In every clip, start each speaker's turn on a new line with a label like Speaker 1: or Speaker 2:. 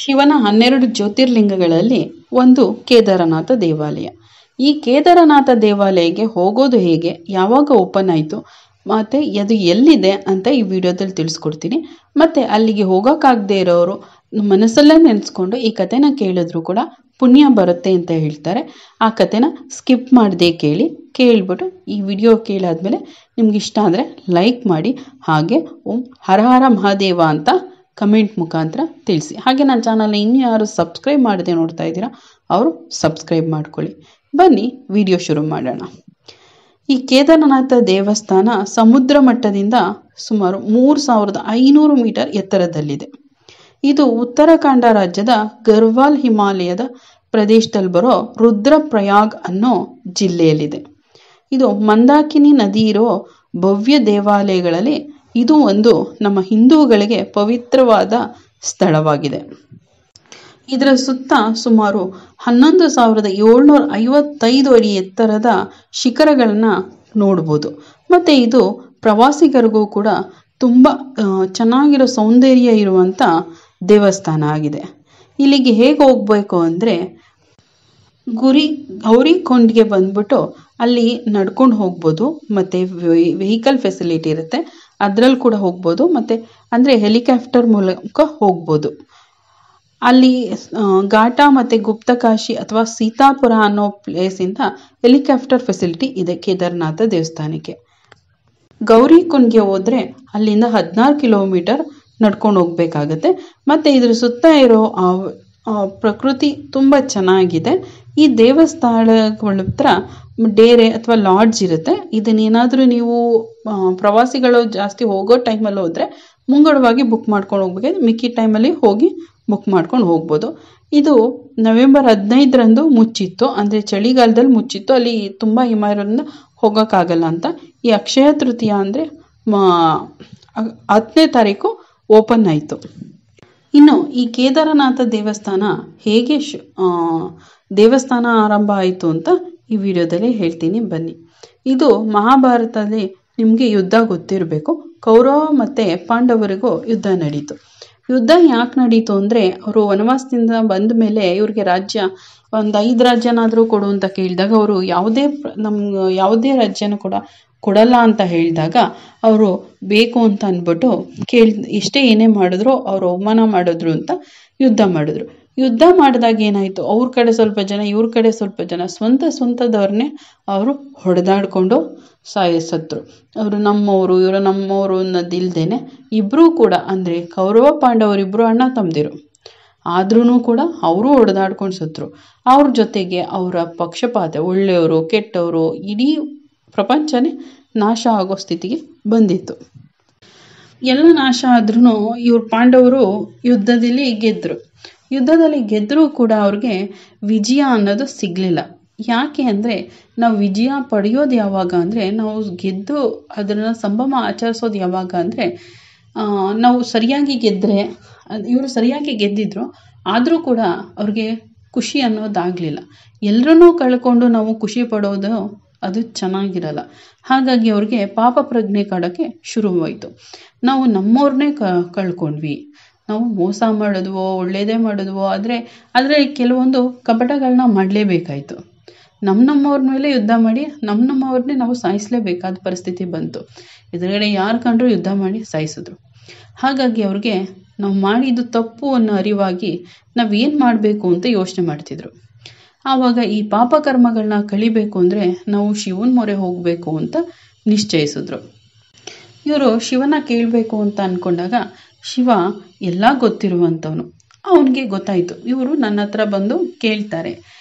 Speaker 1: ಶಿವನ 12 ಜ್ಯೋತಿರ್ಲಿಂಗಗಳಲ್ಲಿ ಒಂದು ಕೇದಾರನಾಥ ದೇವಾಲಯ. ಈ ಕೇದಾರನಾಥ ದೇವಾಲಯಕ್ಕೆ ಹೋಗೋದು ಹೇಗೆ, ಯಾವಾಗ ಓಪನ್ ಆಯಿತು ಮತ್ತು ಅದು ಎಲ್ಲಿದೆ ಅಂತ ಈ ವಿಡಿಯೋದಲ್ಲಿ ತಿಳಿಸ್ಕೊಡ್ತೀನಿ. ಮತ್ತು ಅಲ್ಲಿಗೆ ಹೋಗೋಕ್ಕಾಗದೇ ಇರೋರು ಮನಸ್ಸಲ್ಲೇ ನೆನೆಸ್ಕೊಂಡು ಈ ಕಥೆನ ಕೇಳಿದ್ರು ಕೂಡ ಪುಣ್ಯ ಬರುತ್ತೆ ಅಂತ ಹೇಳ್ತಾರೆ. ಆ ಕಥೆನ ಸ್ಕಿಪ್ ಮಾಡದೆ ಕೇಳಿಬಿಟ್ಟು ಈ ವಿಡಿಯೋ ಕೇಳಾದ್ಮೇಲೆ ನಿಮ್ಗೆ ಇಷ್ಟ ಆದರೆ ಲೈಕ್ ಮಾಡಿ, ಹಾಗೆ ಓಂ ಹರ ಹರ ಮಹಾದೇವ ಅಂತ ಕಮೆಂಟ್ ಮುಖಾಂತರ ತಿಳಿಸಿ. ಹಾಗೆ ನನ್ನ ಚಾನಲ್ನ ಇನ್ನೂ ಯಾರು ಸಬ್ಸ್ಕ್ರೈಬ್ ಮಾಡದೆ ನೋಡ್ತಾ ಇದ್ದೀರಾ ಅವರು ಸಬ್ಸ್ಕ್ರೈಬ್ ಮಾಡ್ಕೊಳ್ಳಿ. ಬನ್ನಿ ವಿಡಿಯೋ ಶುರು ಮಾಡೋಣ. ಈ ಕೇದಾರನಾಥ ದೇವಸ್ಥಾನ ಸಮುದ್ರ ಮಟ್ಟದಿಂದ ಸುಮಾರು 3500 ಮೀಟರ್ ಎತ್ತರದಲ್ಲಿದೆ. ಇದು ಉತ್ತರಾಖಂಡ ರಾಜ್ಯದ ಗರ್ವಾಲ್ ಹಿಮಾಲಯದ ಪ್ರದೇಶದಲ್ಲಿ ಬರೋ ರುದ್ರಪ್ರಯಾಗ್ ಅನ್ನೋ ಜಿಲ್ಲೆಯಲ್ಲಿದೆ. ಇದು ಮಂದಾಕಿನಿ ನದಿ ಇರೋ ಭವ್ಯ ದೇವಾಲಯಗಳಲ್ಲಿ ಇದು ಒಂದು ನಮ್ಮ ಹಿಂದೂಗಳಿಗೆ ಪವಿತ್ರವಾದ ಸ್ಥಳವಾಗಿದೆ. ಇದರ ಸುತ್ತ ಸುಮಾರು 11,755 ಅಡಿ ಎತ್ತರದ ಶಿಖರಗಳನ್ನು ನೋಡ್ಬೋದು. ಮತ್ತು ಇದು ಪ್ರವಾಸಿಗರಿಗೂ ಕೂಡ ತುಂಬ ಚೆನ್ನಾಗಿರೋ ಸೌಂದರ್ಯ ಇರುವಂಥ ದೇವಸ್ಥಾನ ಆಗಿದೆ. ಇಲ್ಲಿಗೆ ಹೇಗೆ ಹೋಗಬೇಕು ಅಂದರೆ ಗೌರಿಕೊಂಡ್ಗೆ ಬಂದ್ಬಿಟ್ಟು ಅಲ್ಲಿ ನಡ್ಕೊಂಡು ಹೋಗ್ಬೋದು, ಮತ್ತು ವೆಹಿಕಲ್ ಫೆಸಿಲಿಟಿ ಇರುತ್ತೆ, ಅದರಲ್ಲಿ ಕೂಡ ಹೋಗ್ಬೋದು. ಮತ್ತು ಅಂದರೆ ಹೆಲಿಕಾಪ್ಟರ್ ಮೂಲಕ ಹೋಗ್ಬೋದು. ಅಲ್ಲಿ ಘಾಟ ಮತ್ತು ಗುಪ್ತಕಾಶಿ ಅಥವಾ ಸೀತಾಪುರ ಅನ್ನೋ ಪ್ಲೇಸಿಂದ ಹೆಲಿಕಾಪ್ಟರ್ ಫೆಸಿಲಿಟಿ ಇದೆ ಕೇದಾರನಾಥ ದೇವಸ್ಥಾನಕ್ಕೆ. ಗೌರಿಕೊಂಡ್ಗೆ ಹೋದರೆ ಅಲ್ಲಿಂದ 16 ಕಿಲೋಮೀಟರ್ ನಡ್ಕೊಂಡು ಹೋಗ್ಬೇಕಾಗತ್ತೆ. ಮತ್ತು ಇದ್ರ ಸುತ್ತ ಇರೋ ಪ್ರಕೃತಿ ತುಂಬ ಚೆನ್ನಾಗಿದೆ. ಈ ದೇವಸ್ಥಾನಗಳ ಹತ್ರ ಡೇರೆ ಅಥವಾ ಲಾಡ್ಜ್ ಇರುತ್ತೆ. ಇದನ್ನೇನಾದರೂ ನೀವು ಪ್ರವಾಸಿಗಳು ಜಾಸ್ತಿ ಹೋಗೋ ಟೈಮಲ್ಲಿ ಹೋದರೆ ಮುಂಗಡವಾಗಿ ಬುಕ್ ಮಾಡ್ಕೊಂಡು ಹೋಗ್ಬೇಕು, ಮಿಕ್ಕಿ ಟೈಮಲ್ಲಿ ಹೋಗಿ ಬುಕ್ ಮಾಡ್ಕೊಂಡು ಹೋಗ್ಬೋದು. ಇದು ನವೆಂಬರ್ 15ರಂದು ಮುಚ್ಚಿತ್ತು, ಅಂದರೆ ಚಳಿಗಾಲದಲ್ಲಿ ಮುಚ್ಚಿತ್ತು. ಅಲ್ಲಿ ತುಂಬ ಹಿಮ ಇರೋದ್ರಿಂದ ಹೋಗೋಕ್ಕಾಗಲ್ಲ ಅಂತ. ಈ ಅಕ್ಷಯ ತೃತೀಯ ಅಂದರೆ 10ನೇ ತಾರೀಕು ಓಪನ್ ಆಯಿತು. ಇನ್ನು ಈ ಕೇದಾರನಾಥ ದೇವಸ್ಥಾನ ಹೇಗೆ ದೇವಸ್ಥಾನ ಆರಂಭ ಆಯಿತು ಅಂತ ಈ ವಿಡಿಯೋದಲ್ಲಿ ಹೇಳ್ತೀನಿ, ಬನ್ನಿ. ಇದು ಮಹಾಭಾರತದಲ್ಲಿ ನಿಮಗೆ ಯುದ್ಧ ಗೊತ್ತಿರಬೇಕು. ಕೌರವ ಮತ್ತು ಪಾಂಡವರಿಗೂ ಯುದ್ಧ ನಡೀತು. ಯುದ್ಧ ಯಾಕೆ ನಡೀತು ಅಂದರೆ ಅವರು ವನವಾಸದಿಂದ ಬಂದ ಮೇಲೆ ಇವ್ರಿಗೆ ರಾಜ್ಯ ಒಂದು 5 ರಾಜ್ಯನಾದರೂ ಕೊಡು ಅಂತ ಕೇಳಿದಾಗ ಅವರು ಯಾವುದೇ ರಾಜ್ಯನೂ ಕೂಡ ಕೊಡಲ್ಲ ಅಂತ ಹೇಳಿದಾಗ ಅವರು ಬೇಕು ಅಂತ ಅಂದ್ಬಿಟ್ಟು ಎಷ್ಟೇ ಏನೇ ಮಾಡಿದ್ರು ಅವರು ಅವಮಾನ ಮಾಡಿದ್ರು ಅಂತ ಯುದ್ಧ ಮಾಡಿದ್ರು. ಯುದ್ಧ ಮಾಡಿದಾಗ ಏನಾಯಿತು, ಅವ್ರ ಕಡೆ ಸ್ವಲ್ಪ ಜನ ಇವ್ರ ಕಡೆ ಸ್ವಲ್ಪ ಜನ ಸ್ವಂತದವ್ರನ್ನೇ ಅವರು ಹೊಡೆದಾಡ್ಕೊಂಡು ಸತ್ರು. ಅವರು ನಮ್ಮವರು ಇವರು ನಮ್ಮವರು ಅನ್ನೋದಿಲ್ದೇನೆ ಇಬ್ಬರೂ ಕೂಡ, ಅಂದರೆ ಕೌರವ ಪಾಂಡವರಿಬ್ಬರು ಅಣ್ಣ ತಮ್ಮದಿರು, ಆದ್ರೂ ಕೂಡ ಅವರು ಹೊಡೆದಾಡ್ಕೊಂಡು ಸತ್ರು. ಅವ್ರ ಜೊತೆಗೆ ಅವರ ಪಕ್ಷಪಾತ, ಒಳ್ಳೆಯವರು ಕೆಟ್ಟವರು, ಇಡೀ ಪ್ರಪಂಚನೇ ನಾಶ ಆಗೋ ಸ್ಥಿತಿಗೆ ಬಂದಿತ್ತು. ಎಲ್ಲ ನಾಶ ಆದ್ರೂ ಇವ್ರ ಪಾಂಡವರು ಯುದ್ಧದಲ್ಲಿ ಗೆದ್ದರೂ ಕೂಡ ಅವ್ರಿಗೆ ವಿಜಯ ಅನ್ನೋದು ಸಿಗಲಿಲ್ಲ. ಯಾಕೆ ಅಂದರೆ ನಾವು ವಿಜಯ ಪಡೆಯೋದು ಯಾವಾಗ ಅಂದರೆ ನಾವು ಗೆದ್ದು ಅದನ್ನು ಸಂಭ್ರಮ ಆಚರಿಸೋದು ಯಾವಾಗ ಅಂದರೆ ನಾವು ಸರಿಯಾಗಿ ಗೆದ್ದರೆ, ಇವರು ಸರಿಯಾಗಿ ಗೆದ್ದಿದ್ರು ಆದರೂ ಕೂಡ ಅವ್ರಿಗೆ ಖುಷಿ ಅನ್ನೋದಾಗಲಿಲ್ಲ. ಎಲ್ಲರನ್ನೂ ಕಳ್ಕೊಂಡು ನಾವು ಖುಷಿ ಪಡೋದು ಅದು ಚೆನ್ನಾಗಿರಲ್ಲ. ಹಾಗಾಗಿ ಅವ್ರಿಗೆ ಪಾಪ ಪ್ರಜ್ಞೆ ಕಾಡೋಕ್ಕೆ ಶುರುವಾಯಿತು. ನಾವು ನಮ್ಮವ್ರನ್ನೇ ಕಳ್ಕೊಂಡ್ವಿ, ನಾವು ಮೋಸ ಮಾಡಿದ್ವೋ ಒಳ್ಳೇದೇ ಮಾಡಿದ್ವೋ, ಆದರೆ ಕೆಲವೊಂದು ಕಪಟಗಳನ್ನ ಮಾಡಲೇಬೇಕಾಯಿತು. ನಮ್ಮವ್ರ ಮೇಲೆ ಯುದ್ಧ ಮಾಡಿ ನಮ್ಮವ್ರನ್ನೇ ನಾವು ಸಾಯಿಸಲೇಬೇಕಾದ ಪರಿಸ್ಥಿತಿ ಬಂತು. ಎದುರುಗಡೆ ಯಾರು ಕಂಡ್ರೂ ಯುದ್ಧ ಮಾಡಿ ಸಾಯಿಸಿದ್ರು. ಹಾಗಾಗಿ ಅವ್ರಿಗೆ ನಾವು ಮಾಡಿದ್ದು ತಪ್ಪು ಅನ್ನೋ ಅರಿವಾಗಿ ನಾವೇನು ಮಾಡಬೇಕು ಅಂತ ಯೋಚನೆ ಮಾಡ್ತಿದ್ರು. ಆವಾಗ ಈ ಪಾಪಕರ್ಮಗಳನ್ನ ಕಳಿಬೇಕು ಅಂದರೆ ನಾವು ಶಿವನ ಮೊರೆ ಹೋಗಬೇಕು ಅಂತ ನಿಶ್ಚಯಿಸಿದ್ರು. ಇವರು ಶಿವನ ಕೇಳಬೇಕು ಅಂತ ಅಂದ್ಕೊಂಡಾಗ ಶಿವ ಎಲ್ಲ ಗೊತ್ತಿರುವಂಥವನು. ಅವನಿಗೆ ಗೊತ್ತಾಯಿತು ಇವರು ನನ್ನ ಹತ್ರ ಬಂದು ಕೇಳ್ತಾರೆ.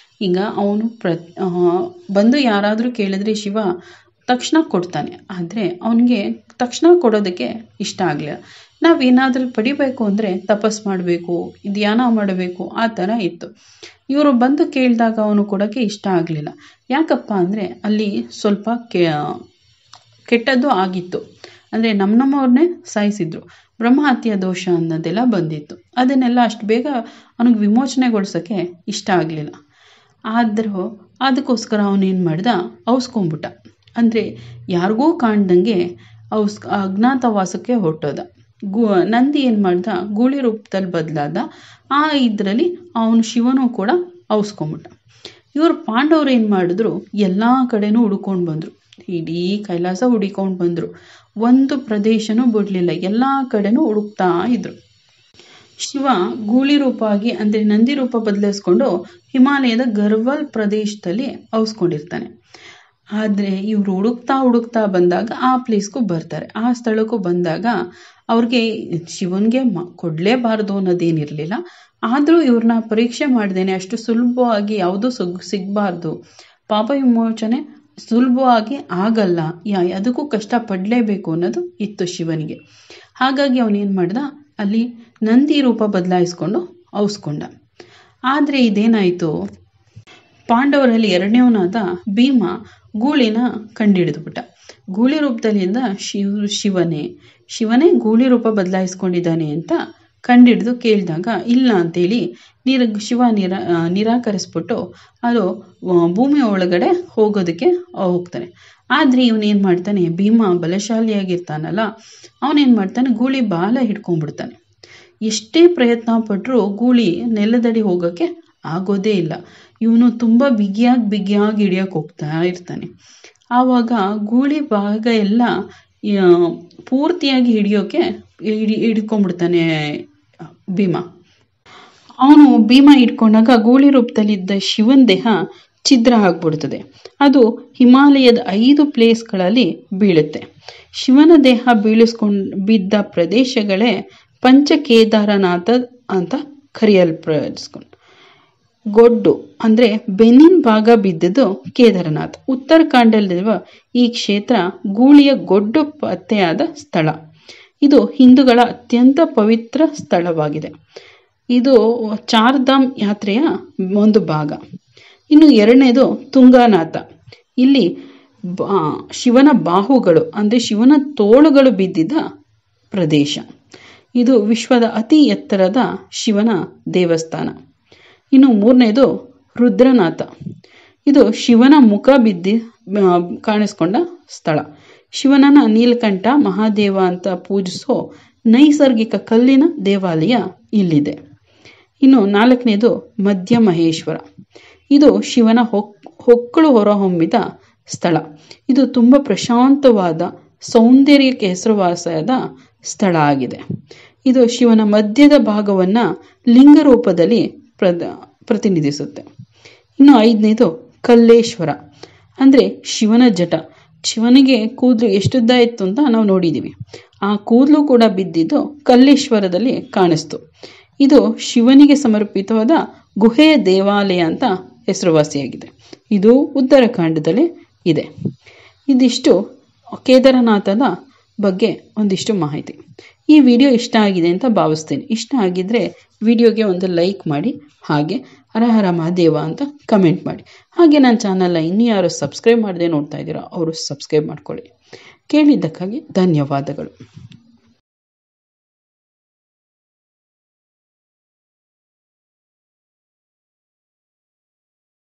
Speaker 1: ಈಗ ಅವನು ಬಂದು ಯಾರಾದರೂ ಕೇಳಿದ್ರೆ ಶಿವ ತಕ್ಷಣ ಕೊಡ್ತಾನೆ. ಆದರೆ ಅವನಿಗೆ ತಕ್ಷಣ ಕೊಡೋದಕ್ಕೆ ಇಷ್ಟ ಆಗಲಿಲ್ಲ. ನಾವೇನಾದರೂ ಪಡಿಬೇಕು ಅಂದರೆ ತಪಸ್ ಮಾಡಬೇಕು, ಧ್ಯಾನ ಮಾಡಬೇಕು, ಆ ಥರ ಇತ್ತು. ಇವರು ಬಂದು ಕೇಳಿದಾಗ ಅವನು ಕೊಡೋಕ್ಕೆ ಇಷ್ಟ ಆಗಲಿಲ್ಲ. ಯಾಕಪ್ಪ ಅಂದರೆ ಅಲ್ಲಿ ಸ್ವಲ್ಪ ಕೆಟ್ಟದ್ದು ಆಗಿತ್ತು. ಅಂದರೆ ನಮ್ಮವ್ರನ್ನೇ ಸಾಯಿಸಿದ್ರು, ಬ್ರಹ್ಮಹತ್ಯೆ ದೋಷ ಅನ್ನೋದೆಲ್ಲ ಬಂದಿತ್ತು. ಅದನ್ನೆಲ್ಲ ಅಷ್ಟು ಬೇಗ ಅವನಿಗೆ ವಿಮೋಚನೆಗೊಳಿಸೋಕ್ಕೆ ಇಷ್ಟ ಆಗಲಿಲ್ಲ. ಆದರೂ ಅದಕ್ಕೋಸ್ಕರ ಅವನೇನು ಮಾಡ್ದ, ಅವಸ್ಕೊಂಬಿಟ್ಟ. ಅಂದರೆ ಯಾರಿಗೂ ಕಾಣ್ದಂಗೆ ಅಜ್ಞಾತವಾಸಕ್ಕೆ ಹೊರಟೋದ. ನಂದಿ ಏನು ಮಾಡ್ದ, ಗೂಳಿ ರೂಪದಲ್ಲಿ ಬದಲಾದ. ಆ ಇದರಲ್ಲಿ ಅವನು ಶಿವನು ಕೂಡ ಅವಸ್ಕೊಂಬಿಟ್ಟ. ಇವರು ಪಾಂಡವರು ಏನು ಮಾಡಿದ್ರು, ಎಲ್ಲ ಕಡೆನೂ ಹುಡ್ಕೊಂಡು ಬಂದರು, ಇಡೀ ಕೈಲಾಸ ಹುಡುಕೊಂಡು ಬಂದರು. ಒಂದು ಪ್ರದೇಶನೂ ಬಿಡಲಿಲ್ಲ, ಎಲ್ಲ ಕಡೆನೂ ಹುಡುಕ್ತಾ ಇದ್ರು. ಶಿವ ಗೂಳಿ ರೂಪ ಆಗಿ ಅಂದರೆ ನಂದಿ ರೂಪ ಬದಲಾಯಿಸ್ಕೊಂಡು ಹಿಮಾಲಯದ ಗರ್ವಾಲ್ ಪ್ರದೇಶದಲ್ಲಿ ಅವಸ್ಕೊಂಡಿರ್ತಾನೆ. ಆದರೆ ಇವರು ಹುಡುಕ್ತಾ ಬಂದಾಗ ಆ ಪ್ಲೇಸ್ಗೂ ಬರ್ತಾರೆ. ಆ ಸ್ಥಳಕ್ಕೂ ಬಂದಾಗ ಅವ್ರಿಗೆ ಶಿವನ್ಗೆ ಕೊಡಲೇಬಾರ್ದು ಅನ್ನೋದೇನಿರಲಿಲ್ಲ. ಆದರೂ ಇವ್ರನ್ನ ಪರೀಕ್ಷೆ ಮಾಡ್ದೇನೆ ಅಷ್ಟು ಸುಲಭವಾಗಿ ಯಾವುದೂ ಸಿಗಬಾರ್ದು, ಪಾಪ ವಿಮೋಚನೆ ಸುಲಭವಾಗಿ ಆಗಲ್ಲ, ಅದಕ್ಕೂ ಕಷ್ಟಪಡಲೇಬೇಕು ಅನ್ನೋದು ಇತ್ತು ಶಿವನಿಗೆ. ಹಾಗಾಗಿ ಅವನೇನು ಮಾಡ್ದ, ಅಲ್ಲಿ ನಂದಿ ರೂಪ ಬದಲಾಯಿಸ್ಕೊಂಡು ಅವಸ್ಕೊಂಡ. ಆದರೆ ಇದೇನಾಯಿತು, ಪಾಂಡವರಲ್ಲಿ ಎರಡನೇವನಾದ ಭೀಮ ಗೂಳಿನ ಕಂಡಿಡಿದ್ಬಿಟ್ಟ. ಗೂಳಿ ರೂಪದಲ್ಲಿಂದ ಶಿವನೇ ಗೂಳಿ ರೂಪ ಬದಲಾಯಿಸ್ಕೊಂಡಿದ್ದಾನೆ ಅಂತ ಕಂಡಿಡಿದು ಕೇಳಿದಾಗ ಇಲ್ಲ ಅಂತೇಳಿ ಶಿವ ನಿರಾಕರಿಸ್ಬಿಟ್ಟು ಅದು ಭೂಮಿ ಒಳಗಡೆ ಹೋಗೋದಕ್ಕೆ ಹೋಗ್ತಾನೆ. ಆದರೆ ಇವನೇನು ಮಾಡ್ತಾನೆ, ಭೀಮ ಬಲಶಾಲಿಯಾಗಿರ್ತಾನಲ್ಲ, ಅವನೇನು ಮಾಡ್ತಾನೆ, ಗೂಳಿ ಬಾಲ ಹಿಡ್ಕೊಂಡ್ಬಿಡ್ತಾನೆ. ಎಷ್ಟೇ ಪ್ರಯತ್ನ ಪಟ್ಟರೂ ಗೂಳಿ ನೆಲದಡಿ ಹೋಗೋಕ್ಕೆ ಆಗೋದೇ ಇಲ್ಲ. ಇವನು ತುಂಬ ಬಿಗಿಯಾಗಿ ಹಿಡಿಯೋಕೆ ಹೋಗ್ತಾ ಇರ್ತಾನೆ. ಆವಾಗ ಗೂಳಿ ಭಾಗ ಎಲ್ಲ ಪೂರ್ತಿಯಾಗಿ ಹಿಡ್ಕೊಂಡ್ಬಿಡ್ತಾನೆ ಭೀಮ. ಅವನು ಭೀಮ ಹಿಡ್ಕೊಂಡಾಗ ಗೂಳಿ ರೂಪದಲ್ಲಿದ್ದ ಶಿವನ ದೇಹ ಛಿದ್ರ ಆಗ್ಬಿಡ್ತದೆ. ಅದು ಹಿಮಾಲಯದ 5 ಪ್ಲೇಸ್ಗಳಲ್ಲಿ ಬೀಳುತ್ತೆ. ಶಿವನ ದೇಹ ಬಿದ್ದ ಪ್ರದೇಶಗಳೇ ಪಂಚಕೇದಾರನಾಥ ಅಂತ ಕರೆಯಲ್ಪಡಿಸ್ಕೊಂಡು. ಗೊಡ್ಡು ಅಂದರೆ ಬೆನ್ನಿನ ಭಾಗ ಬಿದ್ದದ್ದು ಕೇದಾರನಾಥ್. ಉತ್ತರಾಖಂಡದಲ್ಲಿರುವ ಈ ಕ್ಷೇತ್ರ ಗೂಳಿಯ ಗೊಡ್ಡು ಪತ್ತೆಯಾದ ಸ್ಥಳ. ಇದು ಹಿಂದೂಗಳ ಅತ್ಯಂತ ಪವಿತ್ರ ಸ್ಥಳವಾಗಿದೆ. ಇದು ಚಾರ್ಧಾಮ್ ಯಾತ್ರೆಯ ಒಂದು ಭಾಗ. ಇನ್ನು ಎರಡನೇದು ತುಂಗಾನಾಥ. ಇಲ್ಲಿ ಶಿವನ ಬಾಹುಗಳು ಅಂದರೆ ಶಿವನ ತೋಳುಗಳು ಬಿದ್ದಿದ್ದ ಪ್ರದೇಶ. ಇದು ವಿಶ್ವದ ಅತಿ ಎತ್ತರದ ಶಿವನ ದೇವಸ್ಥಾನ. ಇನ್ನು ಮೂರನೇದು ರುದ್ರನಾಥ. ಇದು ಶಿವನ ಮುಖ ಕಾಣಿಸ್ಕೊಂಡ ಸ್ಥಳ. ಶಿವನನ್ನ ನೀಲಕಂಠ ಮಹಾದೇವ ಅಂತ ಪೂಜಿಸೋ ನೈಸರ್ಗಿಕ ಕಲ್ಲಿನ ದೇವಾಲಯ ಇಲ್ಲಿದೆ. ಇನ್ನು 4ನೇದು ಮಧ್ಯ ಮಹೇಶ್ವರ. ಇದು ಶಿವನ ಹೊಕ್ಕಳು ಹೊರಹೊಮ್ಮಿದ ಸ್ಥಳ. ಇದು ತುಂಬ ಪ್ರಶಾಂತವಾದ ಸೌಂದರ್ಯಕ್ಕೆ ಹೆಸರುವಾಸಿಯಾದ ಸ್ಥಳ ಆಗಿದೆ. ಇದು ಶಿವನ ಮಧ್ಯದ ಭಾಗವನ್ನು ಲಿಂಗ ರೂಪದಲ್ಲಿ ಪ್ರತಿನಿಧಿಸುತ್ತೆ. ಇನ್ನು 5ನೇದು ಕಲ್ಲೇಶ್ವರ ಅಂದರೆ ಶಿವನ ಜಟ. ಶಿವನಿಗೆ ಕೂದಲು ಎಷ್ಟುದ್ದ ಇತ್ತು ಅಂತ ನಾವು ನೋಡಿದ್ದೀವಿ. ಆ ಕೂದಲು ಕೂಡ ಬಿದ್ದಿದ್ದು ಕಲ್ಲೇಶ್ವರದಲ್ಲಿ ಕಾಣಿಸ್ತು. ಇದು ಶಿವನಿಗೆ ಸಮರ್ಪಿತವಾದ ಗುಹೆಯ ದೇವಾಲಯ ಅಂತ ಹೆಸರುವಾಸಿಯಾಗಿದೆ. ಇದು ಉತ್ತರಾಖಂಡದಲ್ಲೇ ಇದೆ. ಇದಿಷ್ಟು ಕೇದಾರನಾಥದ ಬಗ್ಗೆ ಒಂದಿಷ್ಟು ಮಾಹಿತಿ. ಈ ವಿಡಿಯೋ ಇಷ್ಟ ಆಗಿದೆ ಅಂತ ಭಾವಿಸ್ತೀನಿ. ಇಷ್ಟ ಆಗಿದ್ರೆ ವಿಡಿಯೋಗೆ ಒಂದು ಲೈಕ್ ಮಾಡಿ, ಹಾಗೆ ಹರ ಹರ ಮಹಾದೇವ ಅಂತ ಕಮೆಂಟ್ ಮಾಡಿ. ಹಾಗೆ ನನ್ನ ಚಾನಲ್ನ ಇನ್ನೂ ಯಾರು ಸಬ್ಸ್ಕ್ರೈಬ್ ಮಾಡದೆ ನೋಡ್ತಾ ಇದ್ದೀರೋ ಅವರು ಸಬ್ಸ್ಕ್ರೈಬ್ ಮಾಡ್ಕೊಳ್ಳಿ. ಕೇಳಿದ್ದಕ್ಕಾಗಿ ಧನ್ಯವಾದಗಳು.